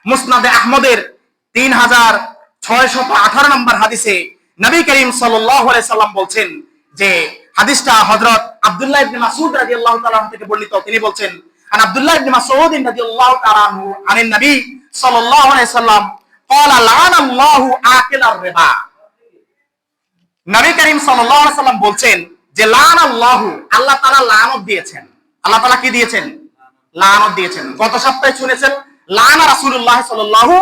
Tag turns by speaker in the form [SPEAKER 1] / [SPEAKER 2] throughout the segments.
[SPEAKER 1] মুসনাদে আহমদের 3618 নম্বর হাদিসে নবী করিম সাল্লাল্লাহু আলাইহি সাল্লাম বলছেন, যে হাদিসটা হযরত আব্দুল্লাহ ইবনে মাসউদ রাদিয়াল্লাহু তাআলা থেকে বর্ণিত। তিনি বলছেন, আন আব্দুল্লাহ ইবনে মাসউদ রাদিয়াল্লাহু তাআলা আনহু আনিন নবী সাল্লাল্লাহু আলাইহি সাল্লাম ক্বালা লানাল্লাহু আকিলার রিবা। নবী করিম সাল্লাল্লাহু আলাইহি সাল্লাম বলছেন যে লানাল্লাহু, আল্লাহ তাআলা লানত দিয়েছেন। আল্লাহ তাআলা কি দিয়েছেন? লানত দিয়েছেন। গত সপ্তাহে শুনেছেন লানা রাসূলুল্লাহ সাল্লাল্লাহু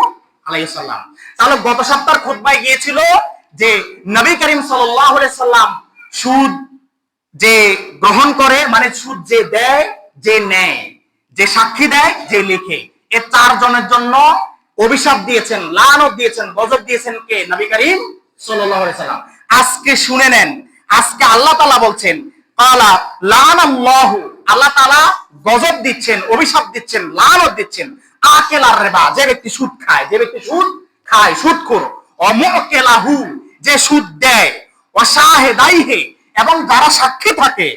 [SPEAKER 1] আলাইহি সাল্লাম। তাহলে গত সপ্তাহের খুতবায় গিয়েছিল যে নবী করিম সাল্লাল্লাহু আলাইহি সাল্লাম সুদ যে গ্রহণ করে, মানে সুদ যে দেয়, যে নেয়, যে সাক্ষী দেয়, যে লিখে, এই চারজনের জন্য অভিশাপ দিয়েছেন, লানত দিয়েছেন, গজব দিয়েছেন কে? নবী করিম সাল্লাল্লাহু আলাইহি সাল্লাম। আজকে শুনে নেন, আজকে আল্লাহ তাআলা বলছেন ক্বালা লানাল্লাহু, আল্লাহ তাআলা গজব দিচ্ছেন, অভিশাপ দিচ্ছেন, লানত দিচ্ছেন আকিলার রিবা, যে ব্যক্তি সুদ খায়, যে ব্যক্তি সুদ খায়, সুদখোর, অমুকিলাহু, যে সুদ দেয়, ওয়াশাহিদাইহি, এবং যারা সাক্ষী থাকে,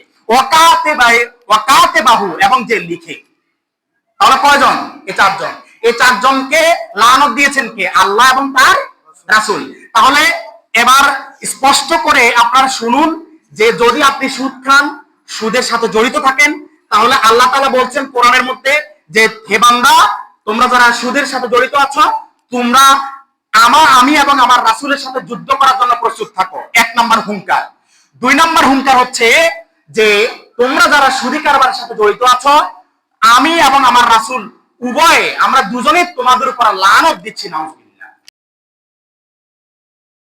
[SPEAKER 1] ওয়াকাতিবাহু, এবং যে লিখে। তাহলে কয়জন? এই চারজন। এই চারজনকে লানত দিয়েছেন কে? আল্লাহ এবং তার রাসূল। তাহলে এবার স্পষ্ট করে আপনারা শুনুন যে যদি আপনি সুদ খান, সুদের সাথে জড়িত থাকেন, তাহলে আল্লাহ তাআলা বলছেন কোরআনের মধ্যে যে হে বান্দা, তোমরা যারা সুদের সাথে জড়িত আছো, তোমরা আমি এবং আমার রাসূলের সাথে যুদ্ধ করার জন্য প্রস্তুত থাকো। 1 নম্বর হুঙ্কার। 2 নম্বর হুঙ্কার হচ্ছে যে তোমরা যারা সুদী কারবারের সাথে জড়িত আছো, আমি এবং আমার রাসূল উভয়ে, আমরা দুজনেই তোমাদের উপর লানত দিচ্ছি না।